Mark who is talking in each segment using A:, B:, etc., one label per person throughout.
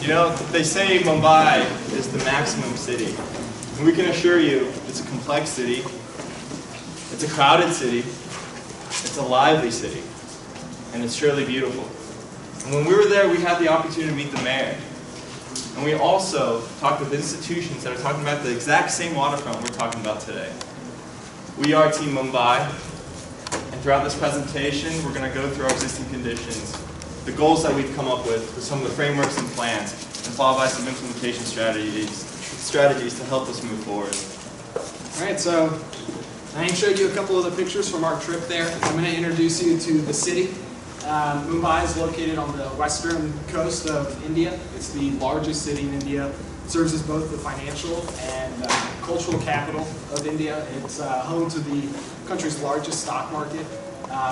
A: You know, they say Mumbai is the maximum city. And we can assure you it's a complex city, it's a crowded city, it's a lively city, and it's surely beautiful. And when we were there, we had the opportunity to meet the mayor. And we also talked with institutions that are talking about the exact same waterfront we're talking about today. We are Team Mumbai, and throughout this presentation, we're going to go through our existing conditions, the goals that we've come up with some of the frameworks and plans, and followed by some implementation strategies to help us move forward.
B: All right, so I showed you a couple of the pictures from our trip there. I'm going to introduce you to the city. Mumbai is located on the western coast of India. It's the largest city in India. It serves as both the financial and cultural capital of India. It's home to the country's largest stock market,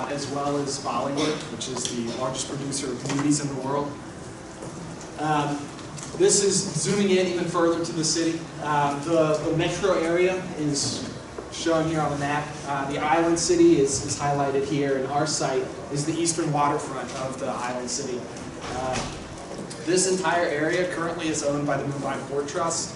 B: as well as Bollywood, which is the largest producer of movies in the world. This is zooming in even further to the city. The metro area is shown here on the map. The island city is highlighted here, and our site is the eastern waterfront of the island city. This entire area currently is owned by the Mumbai Port Trust.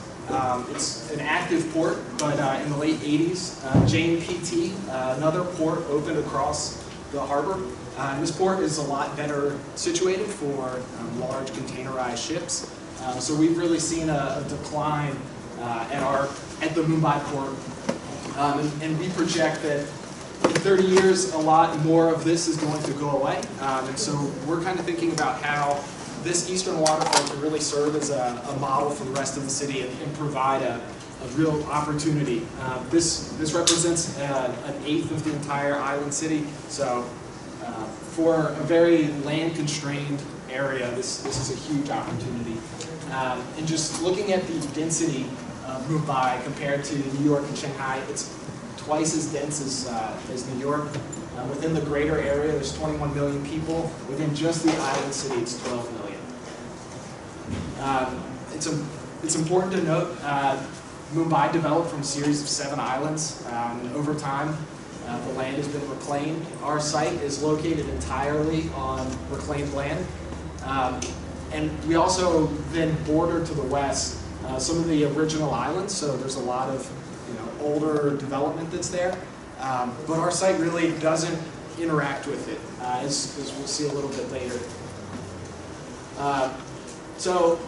B: It's an active port, but in the late 80s, JNPT, another port, opened across the harbor. And this port is a lot better situated for large containerized ships. So we've really seen a decline at the Mumbai port. And we project that in 30 years, a lot more of this is going to go away. And so we're kind of thinking about how this eastern waterfront can really serve as a model for the rest of the city and provide a real opportunity. This represents an eighth of the entire island city. So for a very land-constrained area, this is a huge opportunity. And just looking at the density of Mumbai compared to New York and Shanghai, it's twice as dense as New York. Within the greater area, there's 21 million people. Within just the island city, it's 12 million. It's important to note, Mumbai developed from a series of 7 islands. Over time, the land has been reclaimed. Our site is located entirely on reclaimed land. And we also then border to the west some of the original islands, so there's a lot of older development that's there. But our site really doesn't interact with it, as we'll see a little bit later. So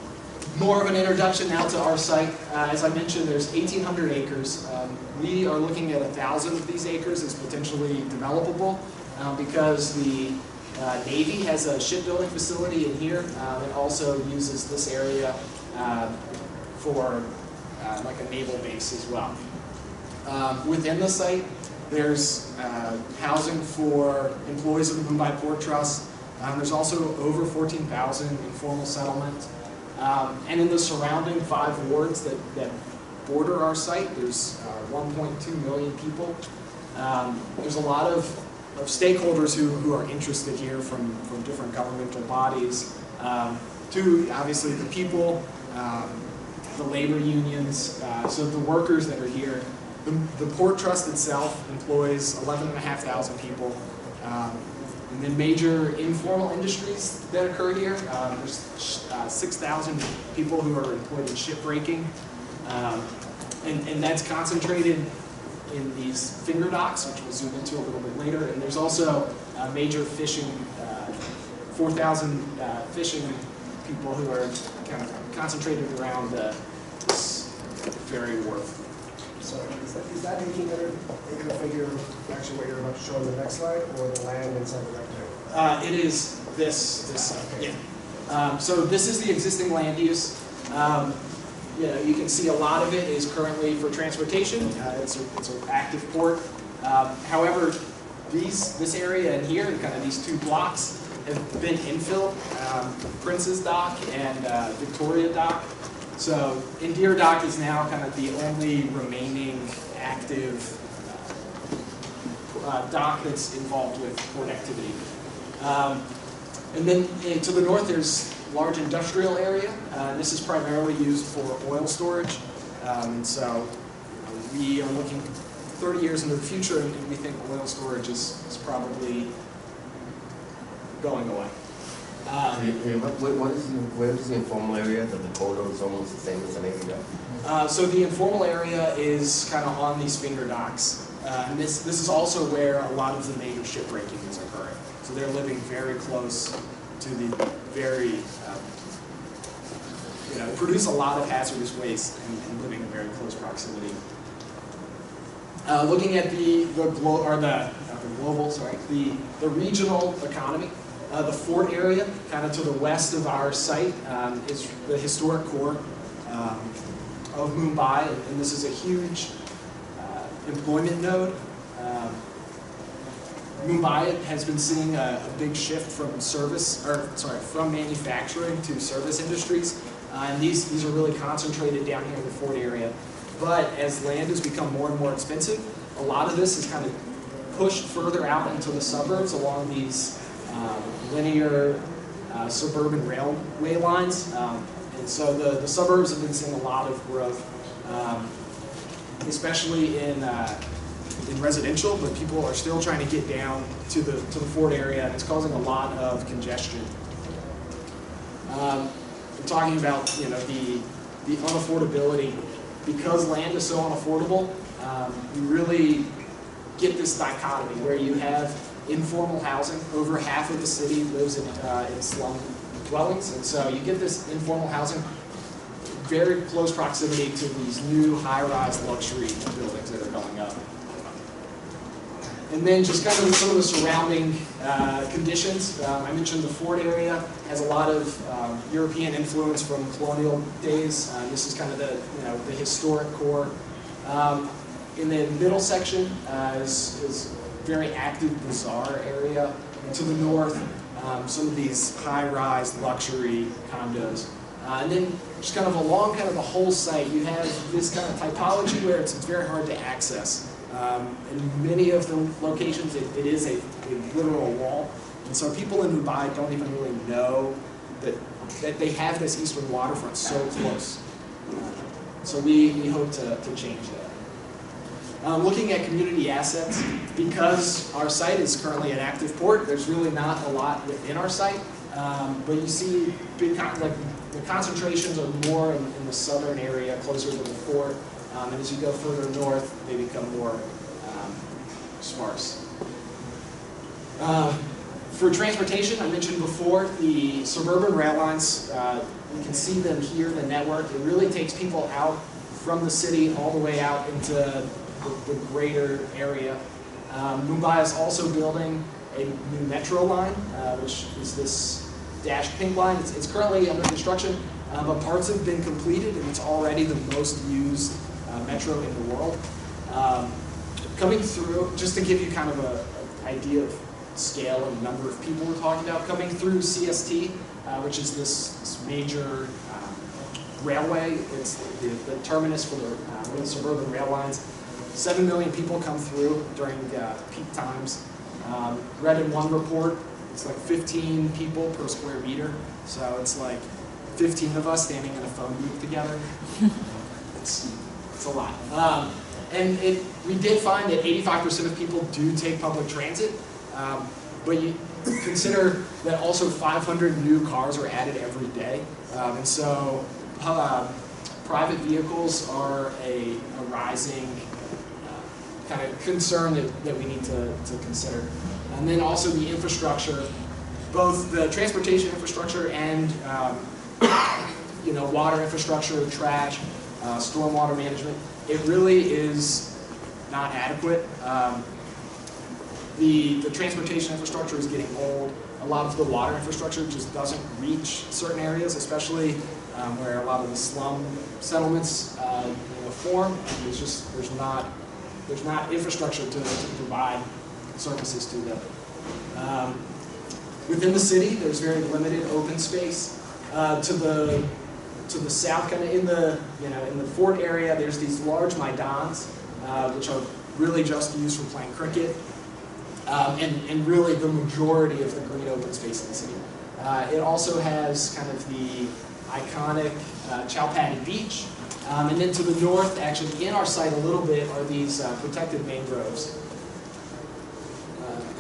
B: more of an introduction now to our site. As I mentioned, there's 1,800 acres. We are looking at 1,000 of these acres as potentially developable because the Navy has a shipbuilding facility in here. It also uses this area for like a naval base as well. Within the site, there's housing for employees of the Mumbai Port Trust. There's also over 14,000 informal settlement. And in the surrounding 5 wards that border our site, there's 1.2 million people. There's a lot of stakeholders who are interested here from different governmental bodies to obviously the people, the labor unions, so the workers that are here. The Port Trust itself employs 11,500 people. And then major informal industries that occur here. There's 6,000 people who are employed in shipbreaking. And that's concentrated in these finger docks, which we'll zoom into a little bit later. And there's also major fishing, 4,000 fishing people who are kind of concentrated around this ferry wharf.
C: So is that 1,800 acre figure actually what you're about to show on the next slide, or the land inside the rectangle?
B: It is this okay. Yeah. So this is the existing land use. You can see a lot of it is currently for transportation. It's an active port. However, this area in here, kind of these 2 blocks, have been infilled. Prince's Dock and Victoria Dock. So Indira Dock is now kind of the only remaining active dock that's involved with port activity. And then to the north, there's large industrial area. This is primarily used for oil storage. And so we are looking 30 years into the future, and we think oil storage is probably going away.
D: Where is the informal area that the corridor is almost the same as an area?
B: So the informal area is kind of on these finger docks. And this is also where a lot of the major shipbreaking is occurring. So they're living very close to the very, produce a lot of hazardous waste and living in very close proximity. Looking at the regional economy, the Fort area, kind of to the west of our site, is the historic core of Mumbai, and this is a huge employment node. Mumbai has been seeing a big shift from from manufacturing to service industries, and these are really concentrated down here in the Fort area. But as land has become more and more expensive, a lot of this is kind of pushed further out into the suburbs along these linear suburban railway lines. And so the suburbs have been seeing a lot of growth, especially in residential, but people are still trying to get down to the Fort area, and it's causing a lot of congestion. I'm talking about the unaffordability. Because land is so unaffordable, you really get this dichotomy where you have informal housing. Over half of the city lives in slum dwellings, and so you get this informal housing very close proximity to these new high-rise luxury buildings that are going up. And then just kind of some of the surrounding conditions. I mentioned the Fort area has a lot of European influence from colonial days. This is kind of the historic core. In the middle section is very active bazaar area. And to the north, some of these high-rise luxury condos. And then just kind of along kind of the whole site, you have this kind of typology where it's very hard to access. In many of the locations, it is a literal wall. And so people in Mumbai don't even really know that they have this eastern waterfront so close. So we hope to change that. Looking at community assets, because our site is currently an active port, there's really not a lot within our site. But you see the concentrations are more in the southern area, closer to the Fort. And as you go further north, they become more sparse. For transportation, I mentioned before, the suburban rail lines, you can see them here in the network. It really takes people out from the city all the way out into the greater area. Mumbai is also building a new metro line, which is this dashed pink line. It's currently under construction, but parts have been completed, and it's already the most used metro in the world. Coming through, just to give you kind of an idea of scale and number of people we're talking about, coming through CST, which is this major railway. It's the terminus for the suburban rail lines. 7 million people come through during peak times. Read in one report, it's like 15 people per square meter. So it's like 15 of us standing in a phone booth together. It's a lot. And we did find that 85% of people do take public transit, but you consider that also 500 new cars are added every day. And so private vehicles are a rising kind of concern that we need to consider. And then also the infrastructure, both the transportation infrastructure and water infrastructure, trash, stormwater management, it really is not adequate. The transportation infrastructure is getting old. A lot of the water infrastructure just doesn't reach certain areas, especially where a lot of the slum settlements form. There's not infrastructure to provide services to them. Within the city, there's very limited open space. To the south, kind of in the Fort area, there's these large maidans, which are really just used for playing cricket, and really the majority of the green open space in the city. It also has kind of the iconic Chowpatty Beach, and then to the north, actually in our site a little bit, are these protected mangroves.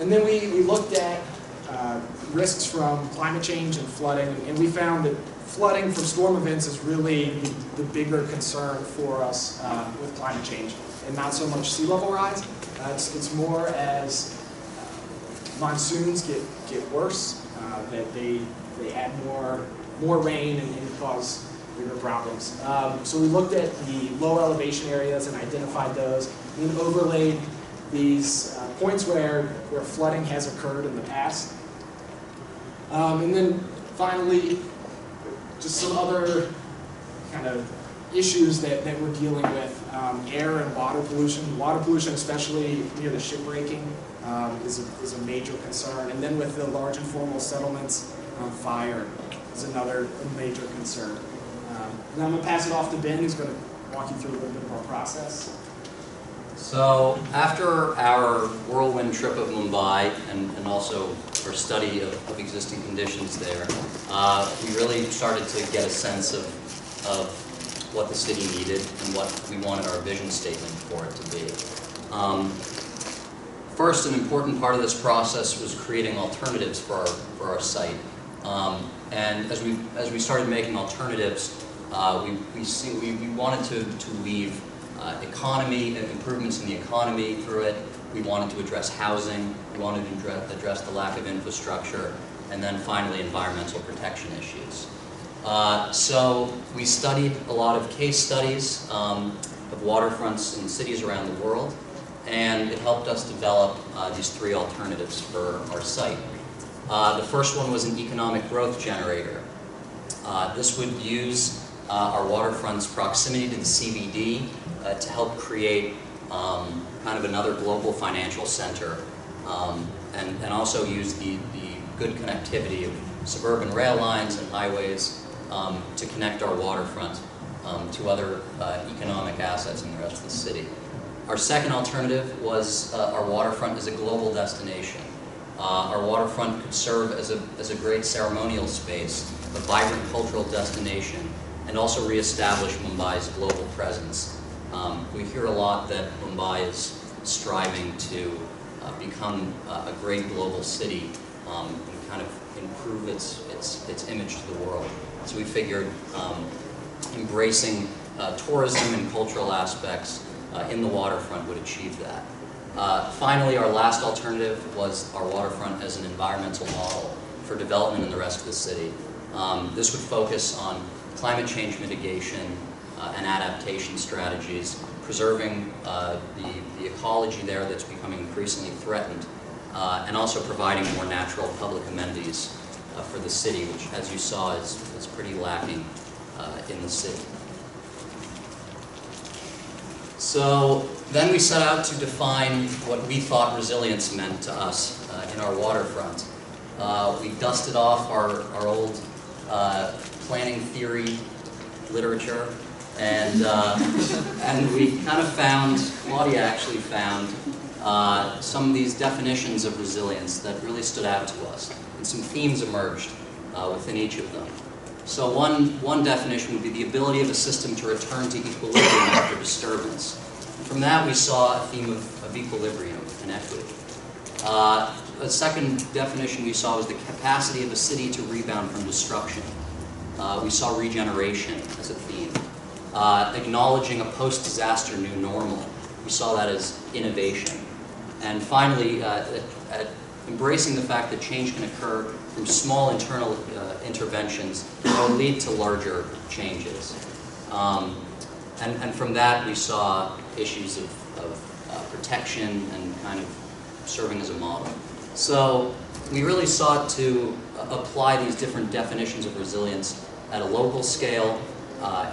B: And then we looked at risks from climate change and flooding, and we found that flooding from storm events is really the bigger concern for us with climate change, and not so much sea level rise. It's more as monsoons get worse, that they add more rain and cause bigger problems. So we looked at the low elevation areas and identified those, and then overlaid these points where flooding has occurred in the past. And then finally, just some other kind of issues that we're dealing with. Air and water pollution. Water pollution, especially near the shipbreaking, is a major concern. And then with the large informal settlements, fire is another major concern. And I'm going to pass it off to Ben, who's going to walk you through a little bit of our process.
E: So after our whirlwind trip of Mumbai and also our study of existing conditions there, we really started to get a sense of what the city needed and what we wanted our vision statement for it to be. First, an important part of this process was creating alternatives for our site. And as we started making alternatives, we wanted to weave economy, improvements in the economy through it. We wanted to address housing. We wanted to address the lack of infrastructure, and then finally environmental protection issues. So we studied a lot of case studies of waterfronts in cities around the world, and it helped us develop these three alternatives for our site. The first one was an economic growth generator. This would use our waterfront's proximity to the CBD to help create kind of another global financial center, and also use the good connectivity of suburban rail lines and highways to connect our waterfront to other economic assets in the rest of the city. Our second alternative was our waterfront as a global destination. Our waterfront could serve as a great ceremonial space, a vibrant cultural destination, and also reestablish Mumbai's global presence. We hear a lot that Mumbai is striving to become a great global city and kind of improve its image to the world. So we figured embracing tourism and cultural aspects in the waterfront would achieve that. Finally, our last alternative was our waterfront as an environmental model for development in the rest of the city. This would focus on climate change mitigation and adaptation strategies, preserving the ecology there that's becoming increasingly threatened, and also providing more natural public amenities for the city, which, as you saw, is pretty lacking in the city. So then we set out to define what we thought resilience meant to us in our waterfront. We dusted off our old planning theory literature, and we kind of found, Claudia actually found, some of these definitions of resilience that really stood out to us, and some themes emerged within each of them. So one definition would be the ability of a system to return to equilibrium after disturbance. And from that we saw a theme of equilibrium and equity. A second definition we saw was the capacity of a city to rebound from destruction. We saw regeneration as a theme. Acknowledging a post-disaster new normal. We saw that as innovation. And finally, embracing the fact that change can occur from small internal interventions that will lead to larger changes. And from that we saw issues of protection and kind of serving as a model. So we really sought to apply these different definitions of resilience at a local scale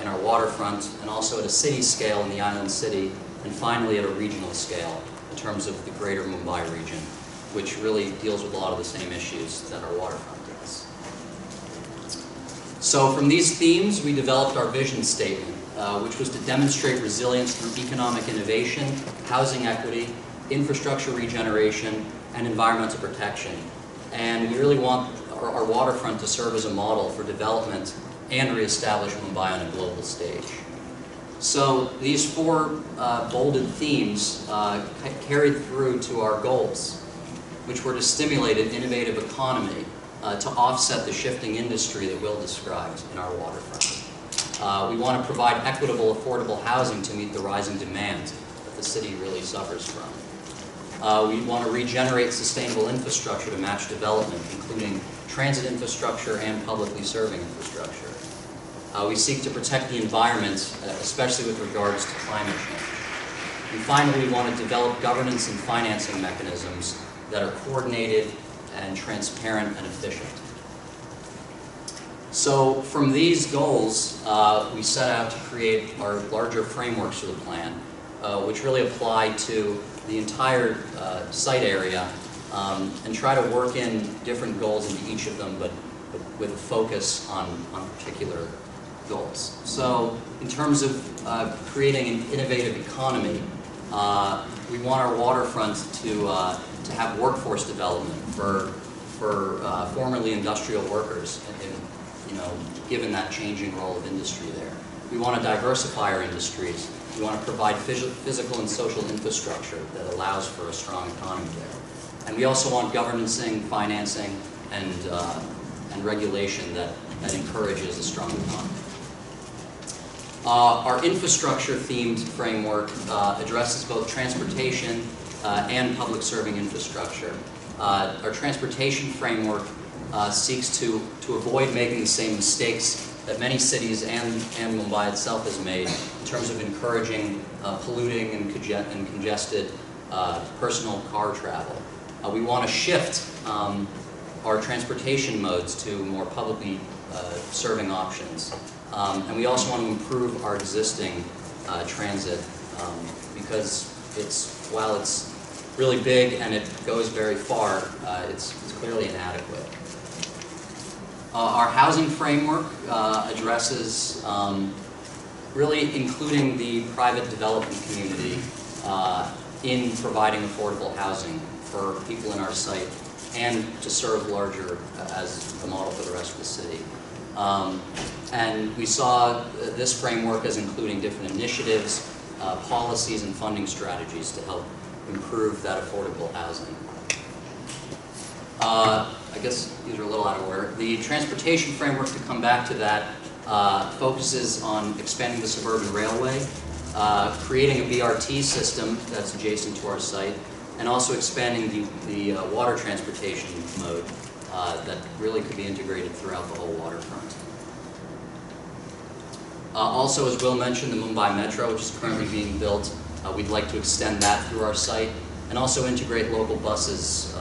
E: in our waterfront, and also at a city scale in the island city, and finally at a regional scale in terms of the greater Mumbai region, which really deals with a lot of the same issues that our waterfront does. So from these themes, we developed our vision statement, which was to demonstrate resilience through economic innovation, housing equity, infrastructure regeneration, and environmental protection. And we really want our waterfront to serve as a model for development and reestablish Mumbai on a global stage. So these four bolded themes carried through to our goals. which were to stimulate an innovative economy to offset the shifting industry that Will described in our waterfront. We want to provide equitable, affordable housing to meet the rising demand that the city really suffers from. We want to regenerate sustainable infrastructure to match development, including transit infrastructure and publicly serving infrastructure. We seek to protect the environment, especially with regards to climate change. And finally, we want to develop governance and financing mechanisms that are coordinated and transparent and efficient. So from these goals, we set out to create our larger frameworks for the plan, which really apply to the entire site area, and try to work in different goals into each of them, but with a focus on particular goals. So in terms of creating an innovative economy, we want our waterfront to have workforce development for formerly industrial workers, given that changing role of industry there. We want to diversify our industries. We want to provide physical and social infrastructure that allows for a strong economy there. And we also want governancing, financing, and regulation that encourages a strong economy. Our infrastructure-themed framework addresses both transportation and public serving infrastructure. Our transportation framework seeks to avoid making the same mistakes that many cities and Mumbai itself has made in terms of encouraging polluting and congested personal car travel. We want to shift our transportation modes to more publicly serving options. And we also want to improve our existing transit because while it's really big and it goes very far, it's clearly inadequate. Our housing framework addresses really including the private development community in providing affordable housing for people in our site and to serve larger as the model for the rest of the city. And we saw this framework as including different initiatives, policies, and funding strategies to help improve that affordable housing. I guess these are a little out of order. The transportation framework, to come back to that, focuses on expanding the suburban railway, creating a BRT system that's adjacent to our site, and also expanding the water transportation mode that really could be integrated throughout the whole waterfront. Also, as Will mentioned, the Mumbai Metro, which is currently being built, we'd like to extend that through our site, and also integrate local buses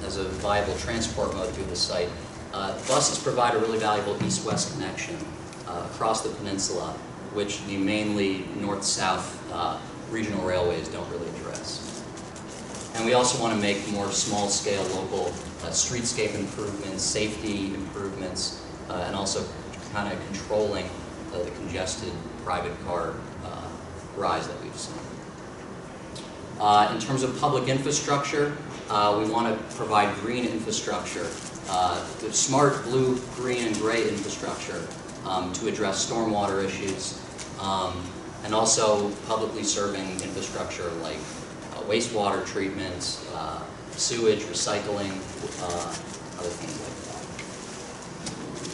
E: as a viable transport mode through the site. Buses provide a really valuable east-west connection across the peninsula, which the mainly north-south regional railways don't really address. And we also want to make more small-scale local streetscape improvements, safety improvements, and also kind of controlling the congested private car rise that we've seen. In terms of public infrastructure, we want to provide green infrastructure, smart blue, green, and gray infrastructure to address stormwater issues, and also publicly serving infrastructure like wastewater treatment, sewage, recycling, other things like that.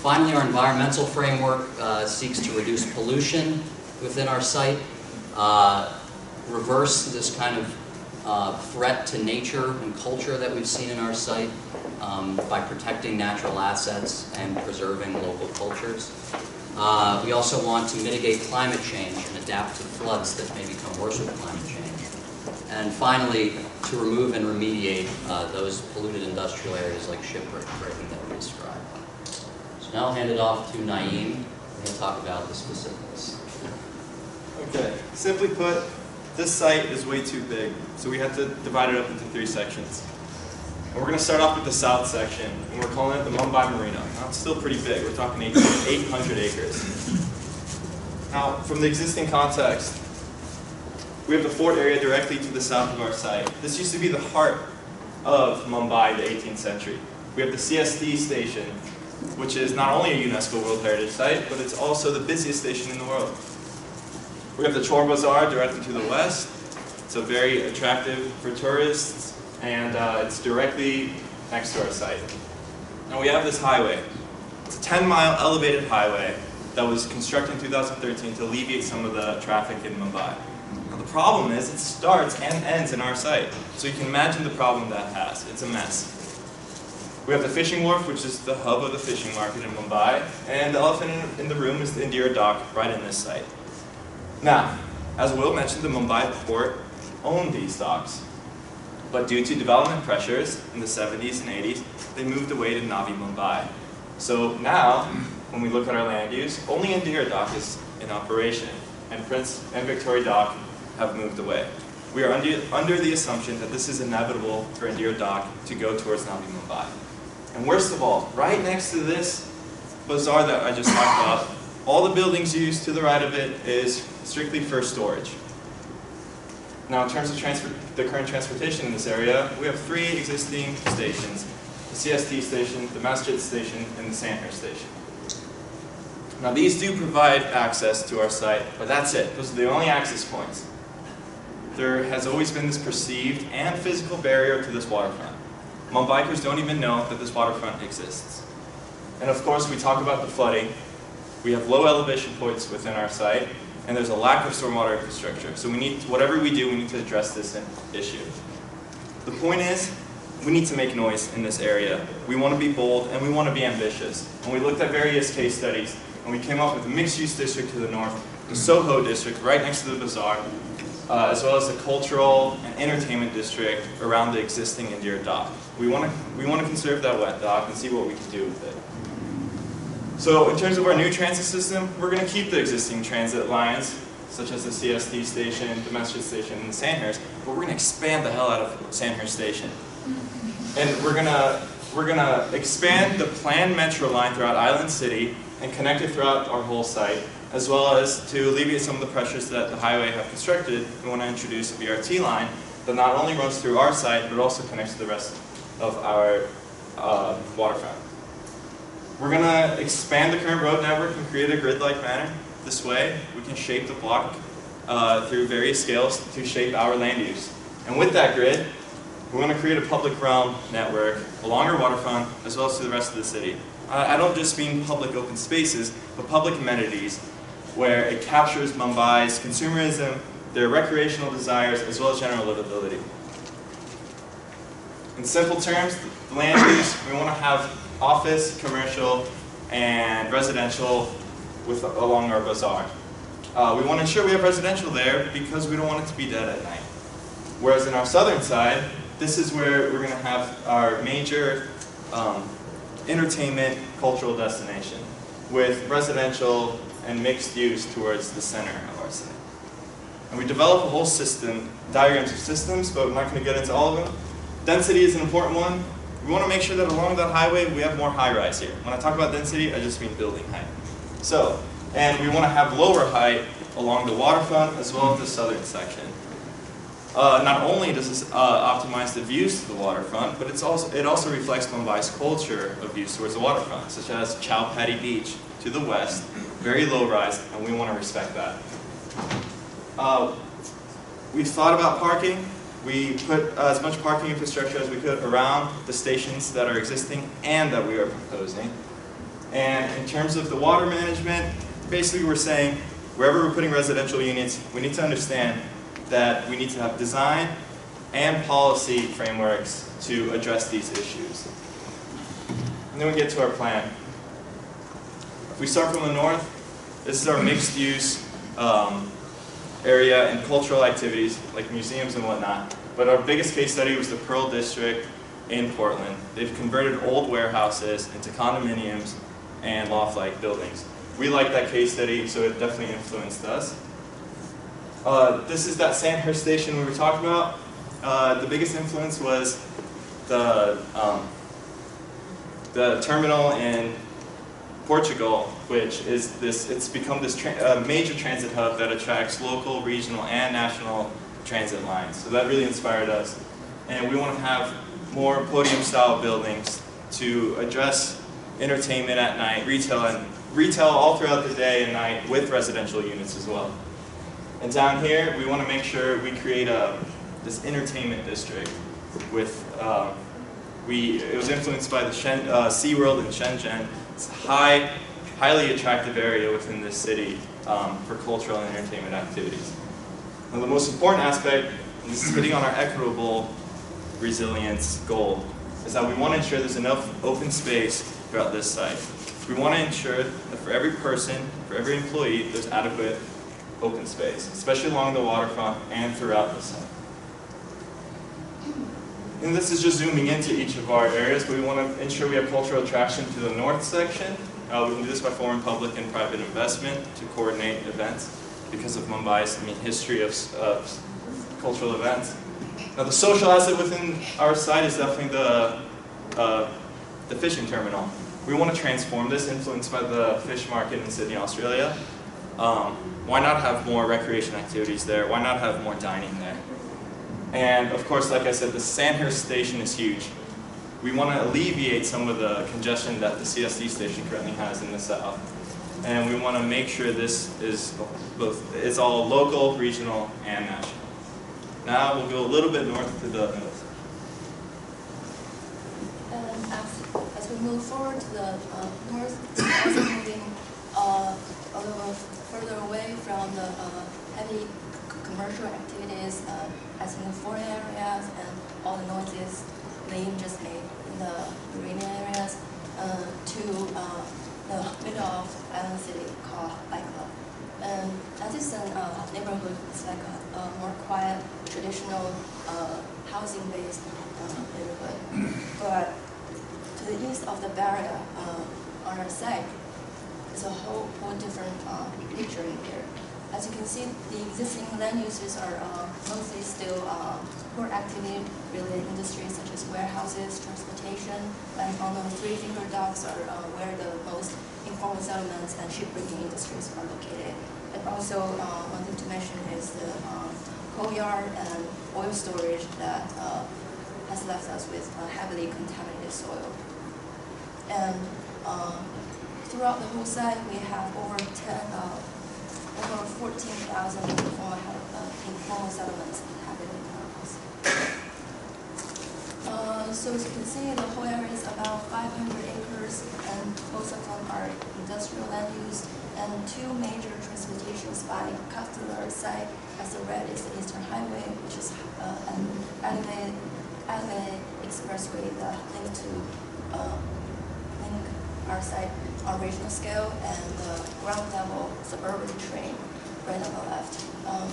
E: Finally, our environmental framework seeks to reduce pollution within our site, reverse this kind of threat to nature and culture that we've seen in our site by protecting natural assets and preserving local cultures. We also want to mitigate climate change and adapt to floods that may become worse with climate change. And finally, to remove and remediate those polluted industrial areas like shipbreaking that we described. So now I'll hand it off to Naeem, who's going to talk about the specifics.
A: Okay, simply put, this site is way too big, so we had to divide it up into 3 sections. And we're going to start off with the south section, and we're calling it the Mumbai Marina. Now, it's still pretty big. We're talking 800 acres. Now, from the existing context, we have the fort area directly to the south of our site. This used to be the heart of Mumbai in the 18th century. We have the CSD station, which is not only a UNESCO World Heritage Site, but it's also the busiest station in the world. We have the Chor Bazaar directly to the west. It's very attractive for tourists. and it's directly next to our site. Now we have this highway. It's a 10-mile elevated highway that was constructed in 2013 to alleviate some of the traffic in Mumbai. Now the problem is it starts and ends in our site, so you can imagine the problem that has. It's a mess. We have the fishing wharf, which is the hub of the fishing market in Mumbai, and the elephant in the room is the Indira dock right in this site. Now, as Will mentioned, the Mumbai port owned these docks, but due to development pressures in the 70s and 80s, they moved away to Navi Mumbai. So now, when we look at our land use, only Indira dock is in operation, and Prince and Victoria dock have moved away. We are under the assumption that this is inevitable for Indira dock to go towards Navi Mumbai. And worst of all, right next to this bazaar that I just talked about, all the buildings used to the right of it is strictly for storage. Now in terms of the current transportation in this area, we have 3 existing stations: the CST station, the Masjid station, and the Sandhurst station. Now these do provide access to our site, but that's it. Those are the only access points. There has always been this perceived and physical barrier to this waterfront. Mumbaikers don't even know that this waterfront exists. And of course, we talk about the flooding. We have low elevation points within our site, and there's a lack of stormwater infrastructure. So whatever we do, we need to address this issue. The point is, we need to make noise in this area. We want to be bold, and we want to be ambitious. And we looked at various case studies, and we came up with a mixed-use district to the north, the Soho district right next to the bazaar, as well as a cultural and entertainment district around the existing Indira dock. We want to conserve that wet dock and see what we can do with it. So in terms of our new transit system, we're going to keep the existing transit lines, such as the CST station, the Masjid station, and Sandhurst, but we're going to expand the hell out of Sandhurst station. And we're going to expand the planned metro line throughout Island City and connect it throughout our whole site, as well as to alleviate some of the pressures that the highway have constructed. We want to introduce a BRT line that not only runs through our site, but also connects to the rest of our waterfront. We're going to expand the current road network and create a grid-like manner. This way, we can shape the block through various scales to shape our land use. And with that grid, we want to create a public realm network along our waterfront, as well as to the rest of the city. I don't just mean public open spaces, but public amenities, where it captures Mumbai's consumerism, their recreational desires, as well as general livability. In simple terms, the land use, we want to have office, commercial, and residential along our bazaar. We want to ensure we have residential there because we don't want it to be dead at night. Whereas in our southern side, this is where we're going to have our major entertainment cultural destination with residential and mixed use towards the center of our site. And we develop a whole system, diagrams of systems, but we're not going to get into all of them. Density is an important one. We want to make sure that along that highway we have more high-rise here. When I talk about density, I just mean building height. So, and we want to have lower height along the waterfront as well as the southern section. Not only does this optimize the views to the waterfront, but it also reflects Mumbai's culture of views towards the waterfront, such as Chowpatty Beach to the west, very low rise, and we want to respect that. We've thought about parking. We put as much parking infrastructure as we could around the stations that are existing and that we are proposing. And in terms of the water management, basically we're saying wherever we're putting residential units, we need to understand that we need to have design and policy frameworks to address these issues. And then we get to our plan. If we start from the north, this is our mixed use area and cultural activities like museums and whatnot. But our biggest case study was the Pearl District in Portland. They've converted old warehouses into condominiums and loft-like buildings. We like that case study, so it definitely influenced us. This is that Sandhurst station we were talking about. The biggest influence was the terminal in Portugal, which is it's become this major transit hub that attracts local, regional, and national transit lines. So that really inspired us. And we want to have more podium-style buildings to address entertainment at night, retail all throughout the day and night with residential units as well. And down here, we want to make sure we create this entertainment district. with, it was influenced by the SeaWorld in Shenzhen. It's a highly attractive area within this city for cultural and entertainment activities. Now the most important aspect, and this is hitting on our equitable resilience goal, is that we want to ensure there's enough open space throughout this site. We want to ensure that for every person, for every employee, there's adequate open space, especially along the waterfront and throughout the site. And this is just zooming into each of our areas, but we want to ensure we have cultural attraction to the north section. We can do this by forming public and private investment to coordinate events because of Mumbai's history of cultural events. Now the social asset within our site is definitely the fishing terminal. We want to transform this, influenced by the fish market in Sydney, Australia. Why not have more recreation activities there? Why not have more dining there? And of course, like I said, the Sandhurst station is huge. We want to alleviate some of the congestion that the CSD station currently has in the south. And we want to make sure this is it's all local, regional, and national. Now we'll go a little bit north to the north.
F: As we move forward to the north, also moving a little further away from the heavy commercial activities, as in the foreign areas and all the noises Lane just made in the marine areas, to the middle of Island City called Club. And that is a neighborhood. It's like a more quiet, traditional, housing-based neighborhood. But to the east of the barrier on our side, is a whole different picture in here. As you can see, the existing land uses are mostly still core activity-related industries such as warehouses, transportation, and on the three-finger docks are where the most informal settlements and shipbreaking industries are located. And also, one thing to mention is the coal yard and oil storage that has left us with heavily contaminated soil. And throughout the whole site, we have over 14,000 informal settlements inhabited in our house. So as you can see, the whole area is about 500 acres, and most of them are industrial land use, and two major transportation spots cut through our site. As the red is the Eastern Highway, which is an elevated expressway that links to link our site on regional scale, and the ground level suburban train right on the left.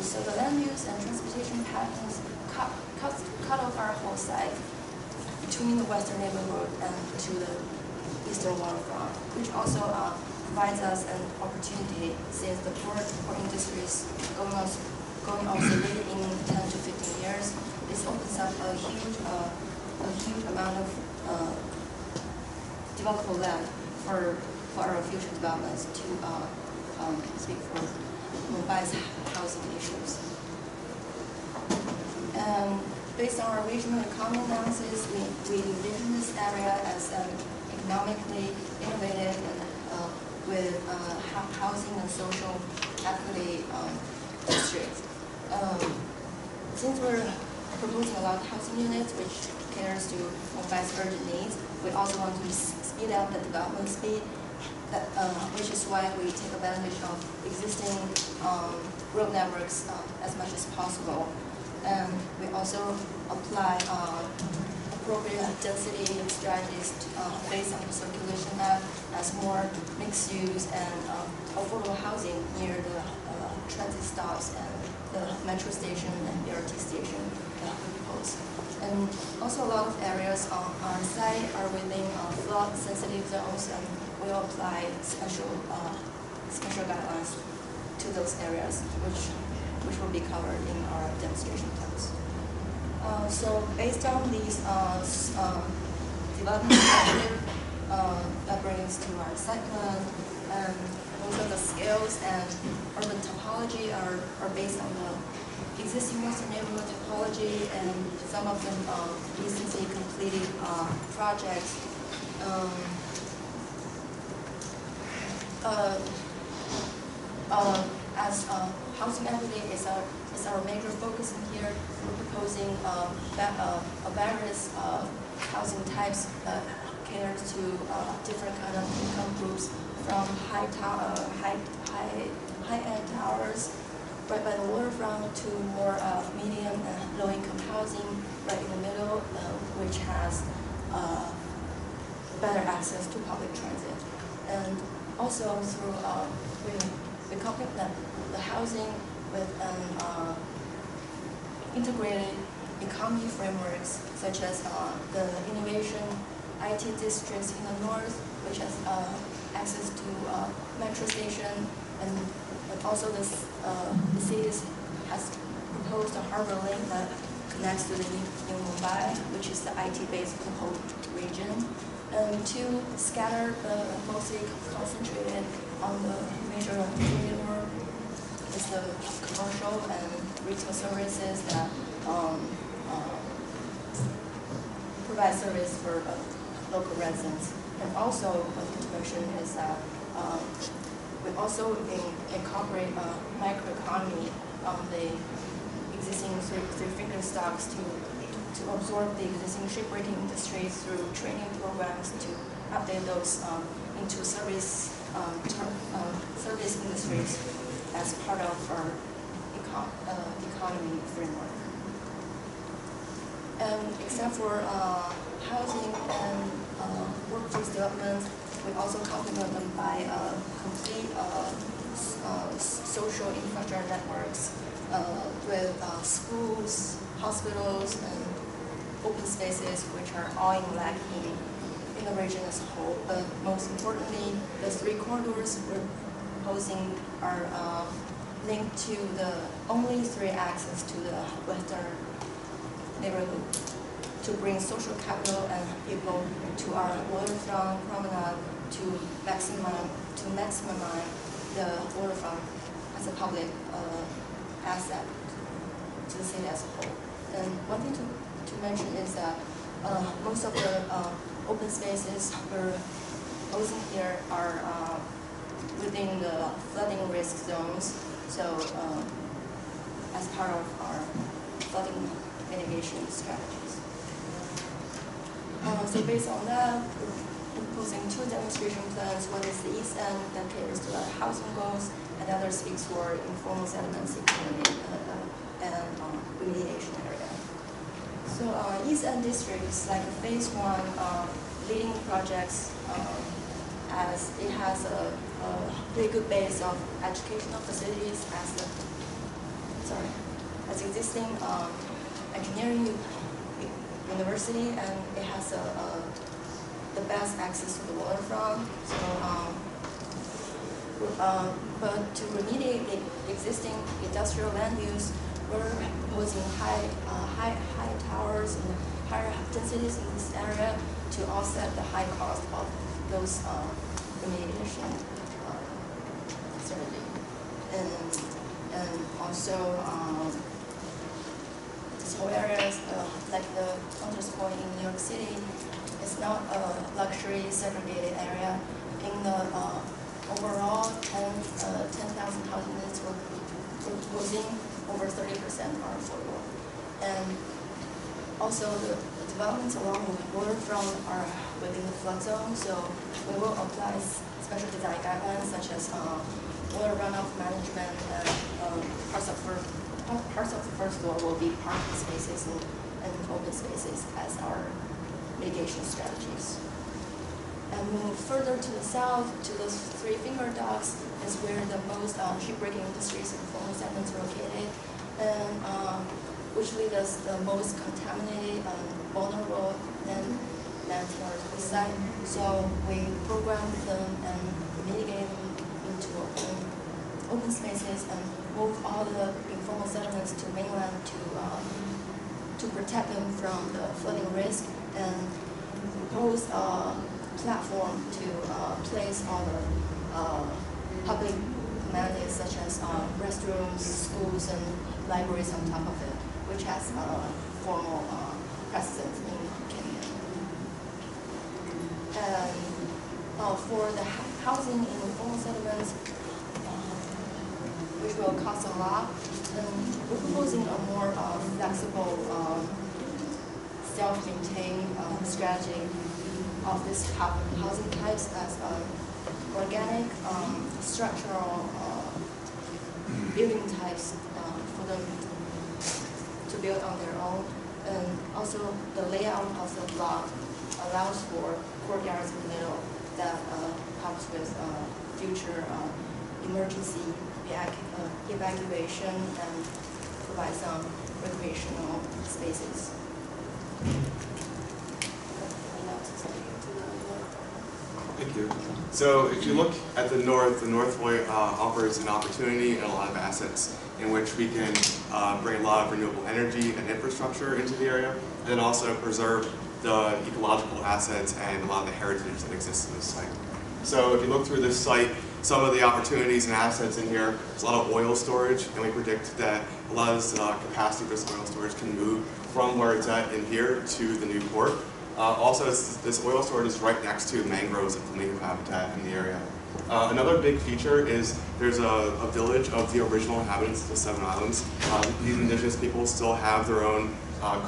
F: So the land use and transportation patterns cut off our whole site between the western neighborhood and to the eastern waterfront, which also provides us an opportunity, since the port industry is going obsolete in 10 to 15 years. This opens up a huge amount of developable land for our future developments to speak for Mumbai's housing issues. And based on our regional economy analysis, we envision this area as an economically innovative and with housing and social equity district. Since we're proposing a lot of housing units, which caters to Mumbai's urgent needs, we also want to speed up the development speed, which is why we take advantage of existing road networks as much as possible. And we also apply appropriate density strategies based on the circulation map as more mixed use and affordable housing near the transit stops and the metro station and BRT station that we propose. And also a lot of areas on our site are within flood sensitive zones, and we'll apply special guidelines to those areas, which will be covered in our demonstration plans. So based on these development structure that brings to our site plan, and also the scales and urban topology are based on the existing western neighborhood topology, and some of them recently completed projects. as housing equity is our major focus in here, we're proposing various housing types that caters to different kind of income groups, from high-end towers right by the waterfront to more medium and low-income housing right in the middle, which has better access to public transit. And also through we complement the housing with an integrated economy frameworks, such as the innovation IT districts in the north, which has access to metro station, and also the city has proposed a harbor link that connects to the new Mumbai, which is the IT base for the whole region. And two, scattered but mostly concentrated on the major corridor is the commercial and retail services that provide service for local residents. And also, what to mention is that we also incorporate microeconomy on the existing three-finger stocks to absorb the existing shipbreaking industry through training programs to update those into service industries as part of our economy framework. And except for housing and workforce development, we also complement them by complete social infrastructure networks with schools, hospitals, and open spaces, which are all lacking in the region as a whole. But most importantly, the three corridors we're proposing are linked to the only three access to the western neighborhood to bring social capital and people to our waterfront promenade to maximize the waterfront as a public asset to the city as a whole. And one thing to mention is that most of the open spaces we're proposing here are within the flooding risk zones. So as part of our flooding mitigation strategies. So based on that, we're proposing two demonstration plans. One is the east end that caters to our housing goals, and the other speaks for informal settlement security and remediation area. So east end district is like a phase one leading projects, as it has a pretty good base of educational facilities as existing engineering university, and it has the best access to the waterfront. So, but to remediate the existing industrial land use, we're proposing high towers and higher densities in this area to offset the high cost of those remediation certainly. And also this whole area is like the Founders Point in New York City. It's not a luxury segregated area. In the overall 10,000 housing units we're proposing, over 30% are affordable. And also the developments along the waterfront are within the flood zone, so we will apply special design guidelines such as water runoff management, and parts of the first floor will be parking spaces and open spaces as our mitigation strategies. And move further to the south, to the three-finger docks, is where the most shipbreaking industries and formal settlements are located, and which lead us the most contaminated and vulnerable lands in our site. So we program them and mitigate them into open spaces and move all the informal settlements to mainland to protect them from the flooding risk, and propose a platform to place all the public amenities such as restrooms, schools, and libraries on top of it, which has formal precedent in Kenya. And for the housing in informal settlements, we which will cost a lot. And we're proposing a more flexible, self-maintained strategy of this housing types as organic, structural building types for them to build on their own. And also the layout of the block allows for courtyards in the middle that helps with future emergency evacuation and provide some recreational spaces.
G: Thank you. So if you look at the north offers an opportunity and a lot of assets in which we can bring a lot of renewable energy and infrastructure into the area, and then also preserve the ecological assets and a lot of the heritage that exists in this site. So if you look through this site, some of the opportunities and assets in here, there's a lot of oil storage, and we predict that a lot of this capacity for this oil storage can move from where it's at in here to the new port. Also, this oil storage is right next to mangroves and flamingo habitat in the area. Another big feature is there's a village of the original inhabitants of the 7 islands. These indigenous people still have their own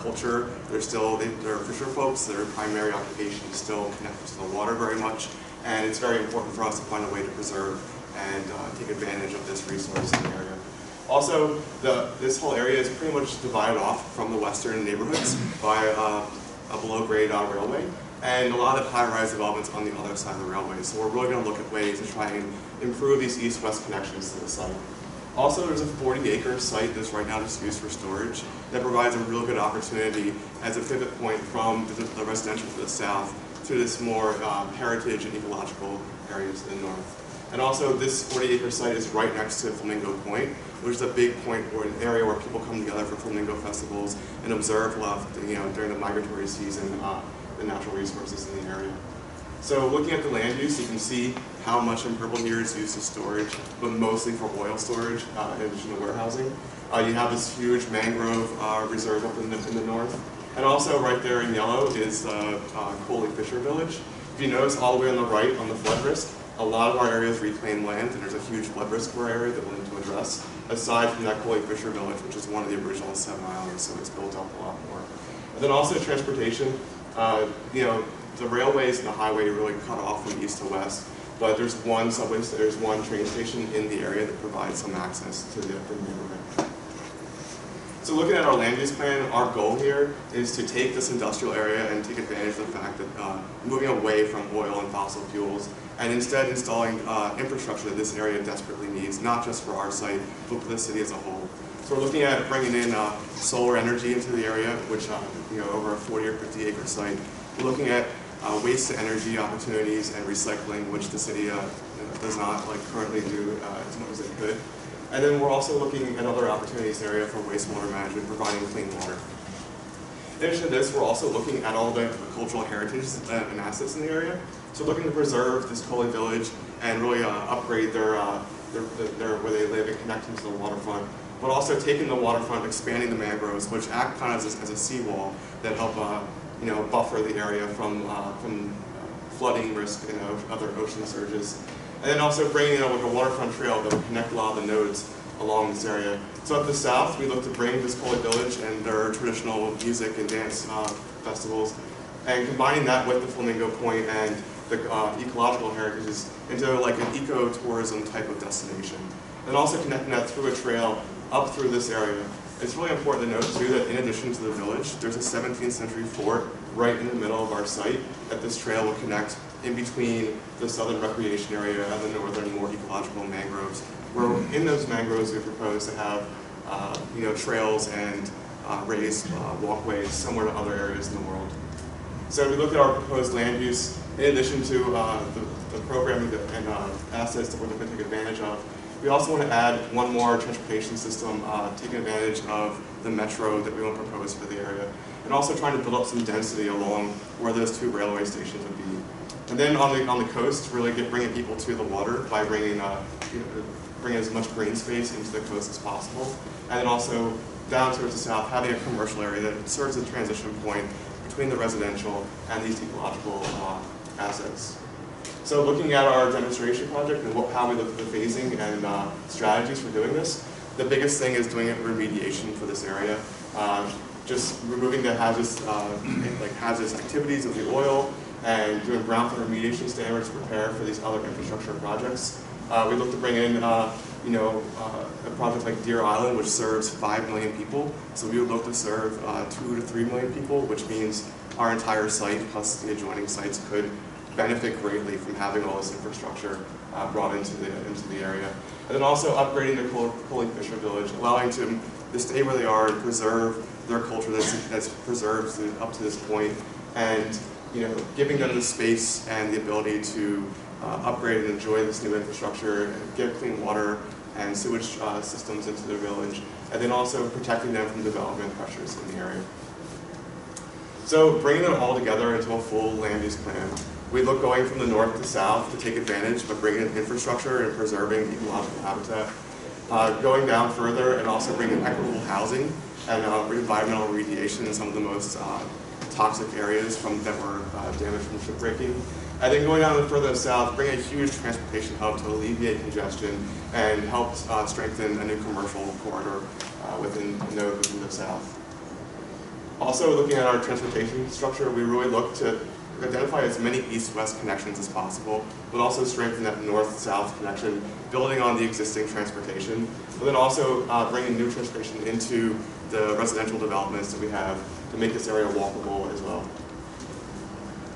G: culture. They're fisher folks. Their primary occupation is still connected to the water very much, and it's very important for us to find a way to preserve and take advantage of this resource in the area. Also, this whole area is pretty much divided off from the western neighborhoods by a below-grade railway, and a lot of high-rise developments on the other side of the railway. So we're really going to look at ways to try and improve these east-west connections to the site. Also, there's a 40-acre site that's right now just used for storage that provides a real good opportunity as a pivot point from the residential to the south to this more heritage and ecological areas to the north. And also, this 40-acre site is right next to Flamingo Point, which is a big point or an area where people come together for flamingo festivals and observe a lot of, during the migratory season, the natural resources in the area. So looking at the land use, you can see how much in purple here is used as storage, but mostly for oil storage in addition to warehousing. You have this huge mangrove reserve up in the north. And also right there in yellow is Coley Fisher Village. If you notice all the way on the right on the flood risk, a lot of our area is reclaimed land, and there's a huge flood risk area that we'll need to address, aside from that Coley Fisher Village, which is one of the original 7 islands, so it's built up a lot more. And then also transportation. The railways and the highway really cut off from east to west, but there's one train station in the area that provides some access to the neighborhood. So looking at our land use plan, our goal here is to take this industrial area and take advantage of the fact that moving away from oil and fossil fuels, and instead installing infrastructure that this area desperately needs, not just for our site, but for the city as a whole. So we're looking at bringing in solar energy into the area, which over a 40 or 50 acre site. We're looking at waste to energy opportunities and recycling, which the city does not currently do as much as it could. And then we're also looking at other opportunities in the area for wastewater management, providing clean water. In addition to this, we're also looking at all the cultural heritage and assets in the area. So looking to preserve this Coley Village and really upgrade their where they live and connect them to the waterfront, but also taking the waterfront, expanding the mangroves, which act kind of as a seawall that help buffer the area from flooding risk and other ocean surges. And then also bringing in a waterfront trail that will connect a lot of the nodes along this area. So at the south, we look to bring this Coley Village and their traditional music and dance festivals, and combining that with the Flamingo Point and the ecological heritages into an ecotourism type of destination. And also connecting that through a trail up through this area. It's really important to note too that in addition to the village, there's a 17th century fort right in the middle of our site that this trail will connect in between the southern recreation area and the northern, more ecological mangroves, where in those mangroves we propose to have trails and raised walkways similar to other areas in the world. So if we look at our proposed land use, in addition to the programming and assets that we're looking to take advantage of, we also want to add one more transportation system, taking advantage of the metro that we want to propose for the area, and also trying to build up some density along where those 2 railway stations would be. And then on the coast, really bringing people to the water by bringing as much green space into the coast as possible, and then also down towards the south, having a commercial area that serves as a transition point between the residential and these ecological assets. So looking at our demonstration project and how we look at the phasing and strategies for doing this, the biggest thing is doing remediation for this area. Just removing the hazardous activities of the oil and doing brownfield remediation standards to prepare for these other infrastructure projects. We look to bring in a project like Deer Island, which serves 5 million people. So we would look to serve 2 to 3 million people, which means our entire site plus the adjoining sites could benefit greatly from having all this infrastructure brought into the area. And then also upgrading the Coley Fisher Village, allowing them to stay where they are and preserve their culture that's preserved up to this point, and giving them the space and the ability to upgrade and enjoy this new infrastructure, get clean water and sewage systems into their village, and then also protecting them from development pressures in the area. So bringing it all together into a full land use plan, we look going from the north to south to take advantage of bringing in infrastructure and preserving ecological habitat. Going down further and also bringing equitable housing and environmental remediation in some of the most toxic areas that were damaged from shipbreaking. And then going down further south, bring a huge transportation hub to alleviate congestion and help strengthen a new commercial corridor within the south. Also, looking at our transportation structure, we really look to identify as many east-west connections as possible, but also strengthen that north-south connection, building on the existing transportation, but then also bringing new transportation into the residential developments that we have to make this area walkable as well.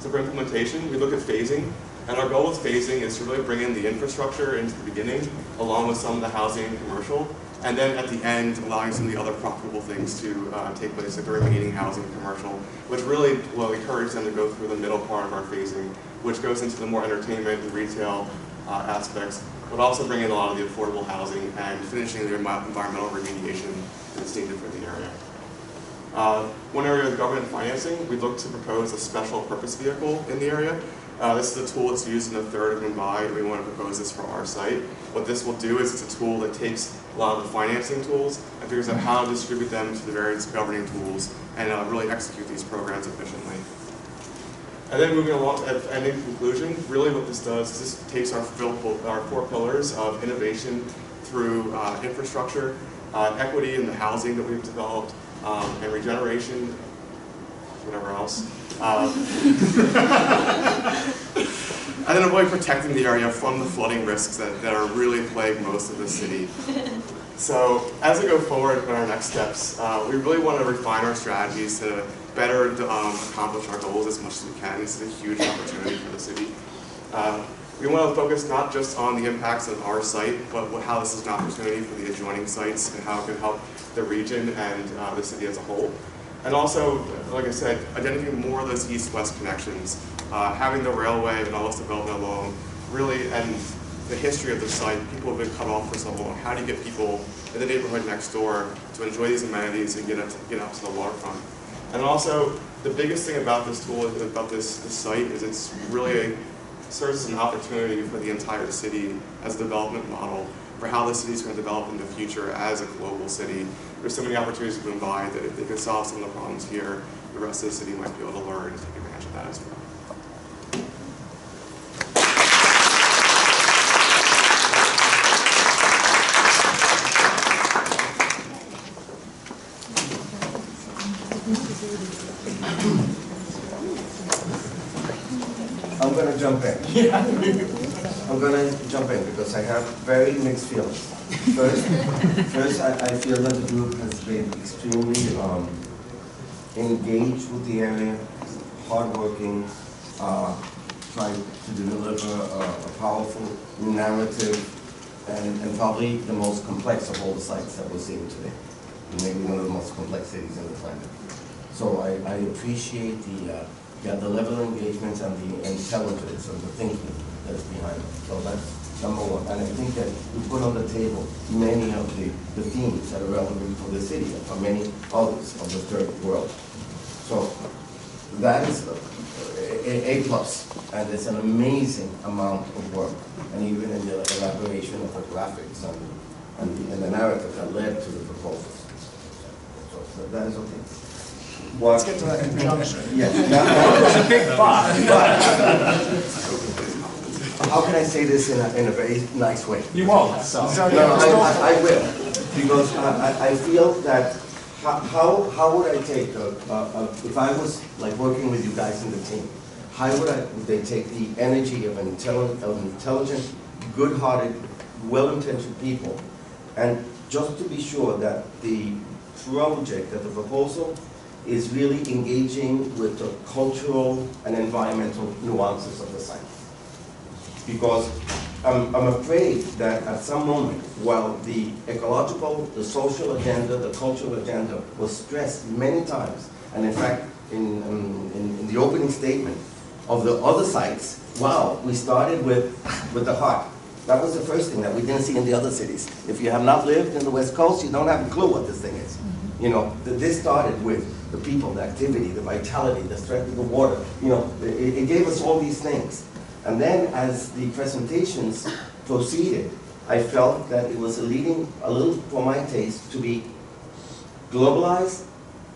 G: So for implementation, we look at phasing, and our goal with phasing is to really bring in the infrastructure into the beginning, along with some of the housing and commercial, and then at the end, allowing some of the other profitable things to take place, like the remaining housing and commercial, which really will encourage them to go through the middle part of our phasing, which goes into the more entertainment and retail aspects, but also bringing in a lot of the affordable housing and finishing the environmental remediation that's needed for the area. One area of government financing, we look to propose a special purpose vehicle in the area. This is a tool that's used in a third of Mumbai, and we want to propose this for our site. What this will do is it's a tool that takes a lot of the financing tools and figures out how to distribute them to the various governing tools and really execute these programs efficiently. And then moving along and in conclusion, really what this does is this takes our 4 pillars of innovation through infrastructure, equity in the housing that we've developed, and regeneration, whatever else. And then avoid protecting the area from the flooding risks that are really plaguing most of the city. So as we go forward with our next steps, we really want to refine our strategies to better accomplish our goals as much as we can. This is a huge opportunity for the city. We want to focus not just on the impacts of our site, but how this is an opportunity for the adjoining sites and how it can help the region and the city as a whole. And also, like I said, identifying more of those east-west connections, having the railway and all this development along, really, and the history of the site, people have been cut off for so long. How do you get people in the neighborhood next door to enjoy these amenities and get up to the waterfront? And also, the biggest thing about this tool, about this site, is it's really serves as an opportunity for the entire city as a development model for how the city is going to develop in the future as a global city. There's so many opportunities to Mumbai that if they could solve some of the problems here, the rest of the city might be able to learn and take advantage of that as well.
D: I'm going to jump in. I'm going to jump in because I have very mixed feelings. First, I feel that the group has been extremely engaged with the area, hardworking, trying to deliver a powerful narrative, and probably the most complex of all the sites that we're seeing today. Maybe one of the most complex cities on the planet. So I appreciate the level of engagement and the intelligence and the thinking that's behind it. So that's number one. And I think that we put on the table many of the themes that are relevant for the city and for many others of the third world. So that is a plus. And it's an amazing amount of work. And even in the elaboration of the graphics and the narrative that led to the proposals. So that is okay.
C: Let's get to that conjunction.
D: Yes. That was a big how can I say this in a very nice way?
B: You won't, so.
D: No, I will, because I feel that how would I take, if I was like working with you guys in the team, how would they take the energy of intelligent, good-hearted, well-intentioned people, and just to be sure that the project, that the proposal is really engaging with the cultural and environmental nuances of the site. Because I'm afraid that at some moment, while the ecological, the social agenda, the cultural agenda was stressed many times, and in fact, in the opening statement of the other sites, wow, we started with the heart. That was the first thing that we didn't see in the other cities. If you have not lived in the West Coast, you don't have a clue what this thing is. You know, this started with the people, the activity, the vitality, the strength of the water. You know, it gave us all these things. And then as the presentations proceeded, I felt that it was a little for my taste, to be globalized,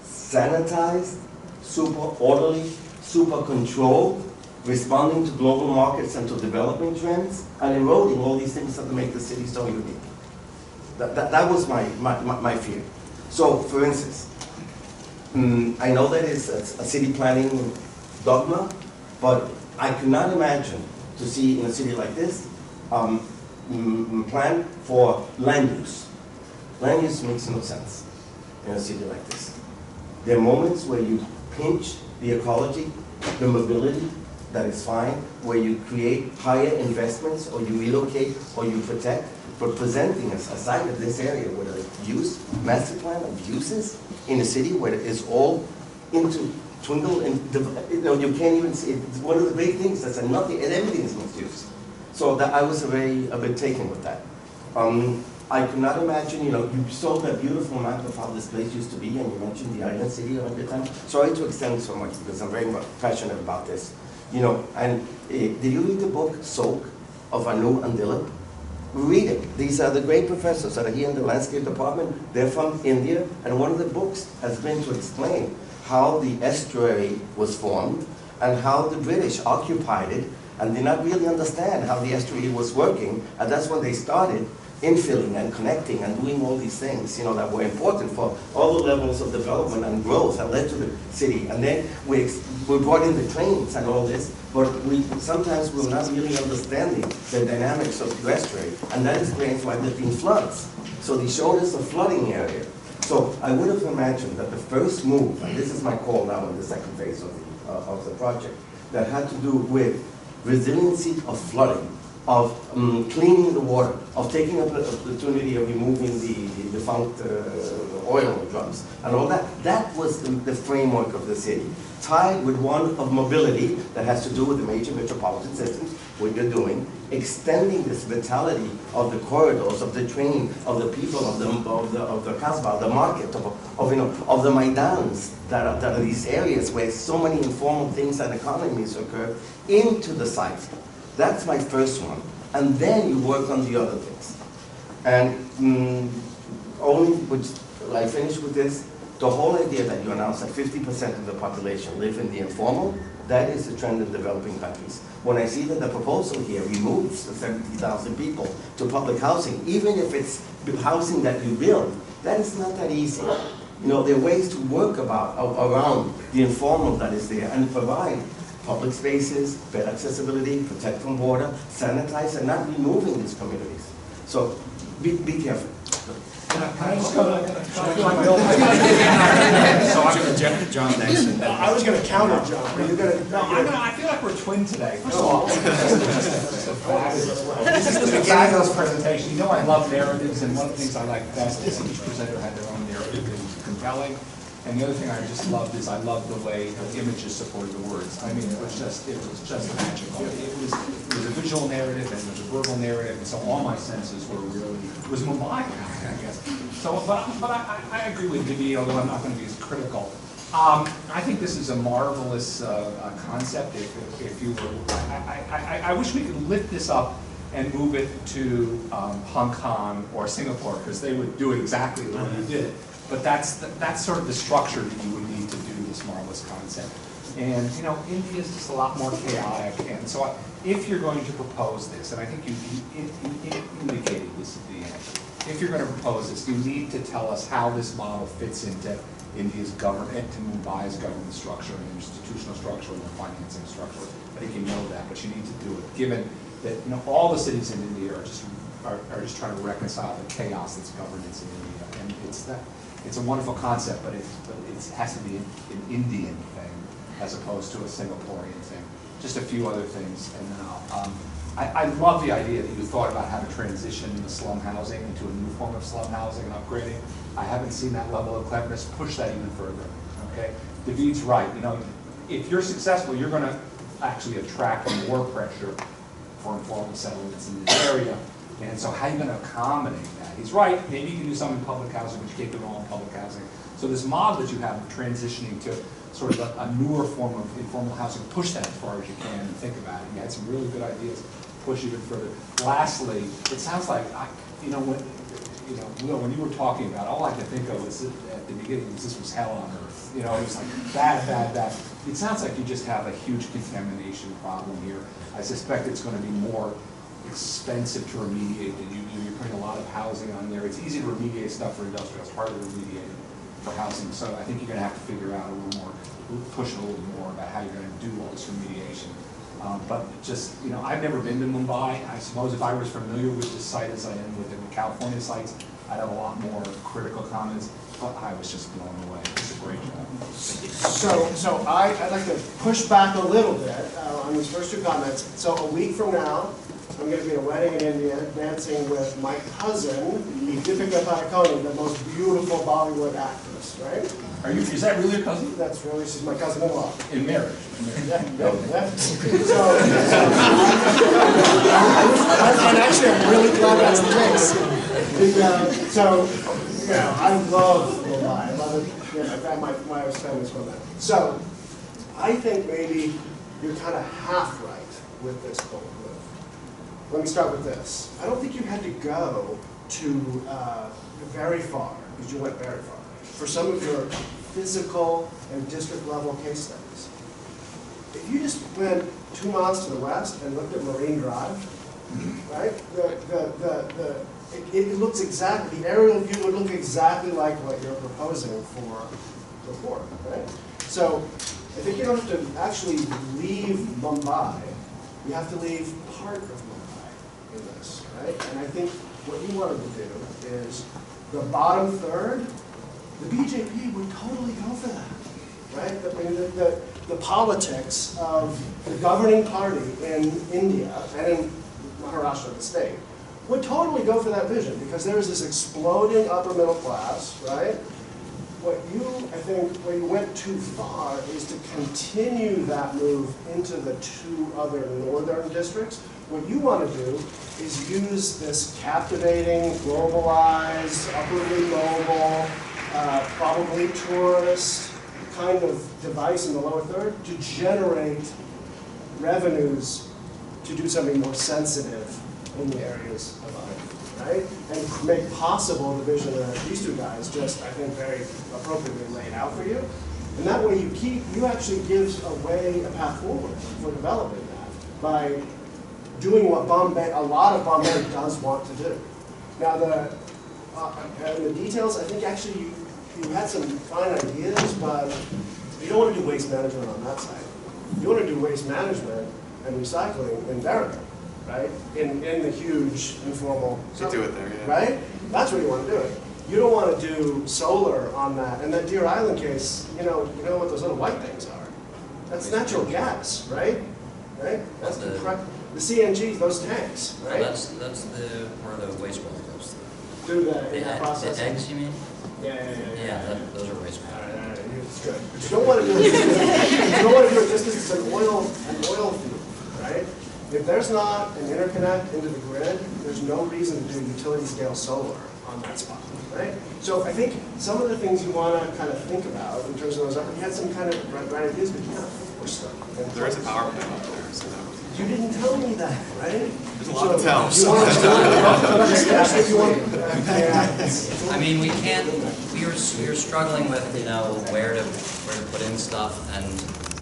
D: sanitized, super orderly, super controlled, responding to global markets and to developing trends, and eroding all these things that make the city so unique. That was my fear. So, for instance, I know that it's a city planning dogma, but I cannot imagine to see in a city like this plan for land use. Land use makes no sense in a city like this. There are moments where you pinch the ecology, the mobility, that is fine, where you create higher investments, or you relocate, or you protect, but presenting a site of this area with a use, master plan of uses in a city where it's all intertwined, and you know, you can't even see it. It's one of the great things that's nothing, and everything is mixed use. So that I was a bit taken with that. I could not imagine, you know, you saw that beautiful map of how this place used to be, and you mentioned the island city of the time. Sorry to extend so much, because I'm very passionate about this. You know, and did you read the book Soak of Anu and Dilip? Read it. These are the great professors that are here in the landscape department. They're from India, and one of the books has been to explain how the estuary was formed and how the British occupied it and did not really understand how the estuary was working, and that's when they started infilling and connecting and doing all these things, you know, that were important for all the levels of development and growth that led to the city. And then we brought in the trains and all this, but sometimes we're not really understanding the dynamics of the estuary, and that explains why there's been floods. So they showed us a flooding area. So I would have imagined that the first move, and this is my call now in the second phase of the project, that had to do with resiliency of flooding, of cleaning the water, of taking up the opportunity of removing the defunct oil drums, and all that. That was the framework of the city, tied with one of mobility that has to do with the major metropolitan systems, what you're doing, extending this vitality of the corridors, of the train, of the people, of the kasbah, the market, of the maidans that are these areas where so many informal things and economies occur, into the site. That's my first one. And then you work on the other things. And I finish with this, the whole idea that you announced that 50% of the population live in the informal, that is the trend in developing countries. When I see that the proposal here removes the 70,000 people to public housing, even if it's housing that you build, that is not that easy. You know, there are ways to work around the informal that is there and provide public spaces, better accessibility, protect from water, sanitize, and not removing these communities. So be careful.
C: Can I just go to
A: So I'm going to John, thanks.
C: I was going to counter John. Are you going to?
H: No, I feel like we're twin today. First of all, this is a fabulous presentation. You know I love narratives, and one of the things I like best is each presenter had their own narrative. It was compelling. And the other thing I just loved is I loved the way the images supported the words. I mean, it was just magical. It was a visual narrative and it was a verbal narrative, and so all my senses were really, it was Mumbai, I guess. So, but I agree with Vivi, although I'm not going to be as critical. I think this is a marvelous concept. If you were, I wish we could lift this up and move it to Hong Kong or Singapore, because they would do it exactly the way you did. But that's sort of the structure that you would need to do this marvelous concept. And you know, India is just a lot more chaotic, and so if you're going to propose this, and I think you indicated this at the end, if you're going to propose this, you need to tell us how this model fits into India's government, to Mumbai's government structure and institutional structure and the financing structure. I think you know that, but you need to do it, given that all the cities in India are just trying to reconcile the chaos that's governance in India. And it's a wonderful concept, but it has to be an Indian thing as opposed to a Singaporean thing. Just a few other things, and then I love the idea that you thought about how to transition the slum housing into a new form of slum housing and upgrading. I haven't seen that level of cleverness. Push that even further, okay? David's right. If you're successful, you're going to actually attract more pressure for informal settlements in this area. And so how are you going to accommodate that? He's right. Maybe you can do something in public housing, but you can't do it all in public housing. So this model that you have of transitioning to sort of a newer form of informal housing, push that as far as you can and think about it. You had some really good ideas. Push even further. Lastly, it sounds like when you were talking about it, all I could think of was at the beginning was this was hell on earth. It was like bad. It sounds like you just have a huge contamination problem here. I suspect it's going to be more expensive to remediate than you're putting a lot of housing on there. It's easy to remediate stuff for industrial. It's harder to remediate for housing. So I think you're going to have to figure out a little more, push it a little more about how you're going to do all this remediation. But just, I've never been to Mumbai. I suppose if I was familiar with the site as I am with the California sites, I'd have a lot more critical comments, but I was just blown away. It's a great job.
C: So I'd like to push back a little bit on these first two comments. So a week from now, I'm going to be at a wedding in India, dancing with my cousin, Deepika Padukone, the most beautiful Bollywood actress, right?
H: Is that really your cousin?
C: That's really, she's my cousin-in-law.
H: In marriage?
C: Yeah. And actually, I'm really glad that's the case. I love Mumbai. I love it. My wife's family's from there. So, I think maybe you're kind of half right with this whole move. Let me start with this. I don't think you had to go to very far, because you went very far, for some of your physical and district level case studies. If you just went 2 miles to the west and looked at Marine Drive, right? It looks exactly, the aerial view would look exactly like what you're proposing for the port, right? So I think you don't have to actually leave Mumbai. You have to leave part of Mumbai in this, right? And I think what you wanted to do is the bottom third. The BJP would totally go for that, right? The politics of the governing party in India and in Maharashtra, the state, would totally go for that vision because there is this exploding upper middle class, right? What you went too far is to continue that move into the 2 other northern districts. What you want to do is use this captivating, globalized, upwardly mobile, probably tourist kind of device in the lower third to generate revenues to do something more sensitive in the areas above, right? And make possible the vision that these two guys just, I think, very appropriately laid out for you. And that way you actually gives a path forward for developing that by doing what a lot of Bombay does want to do. Now the details, I think actually you had some fine ideas, but you don't want to do waste management on that side. You want to do waste management and recycling in Verica, right? In the huge informal.
G: You do it there, yeah.
C: Right? That's where you want to do it. You don't want to do solar on that. And that Deer Island case, you know what those little white things are? That's natural gas, right? Right? That's the CNG, those tanks, right?
E: That's where the wastewater goes through.
C: Do that in that process.
E: The eggs, you mean?
C: Yeah.
E: Those are wastewater.
C: It's good. But you don't want to do it. You don't want to do it just as it's an oil field, right? If there's not an interconnect into the grid, there's no reason to do utility scale solar on that spot, right? So I think some of the things you want to kind of think about in terms of those, you had some kind of bright ideas, but you can't push them.
G: There is a power plant up there, so that was.
C: You didn't tell me that, right?
G: There's a lot to tell.
E: I mean, we were struggling with, where to put in stuff, and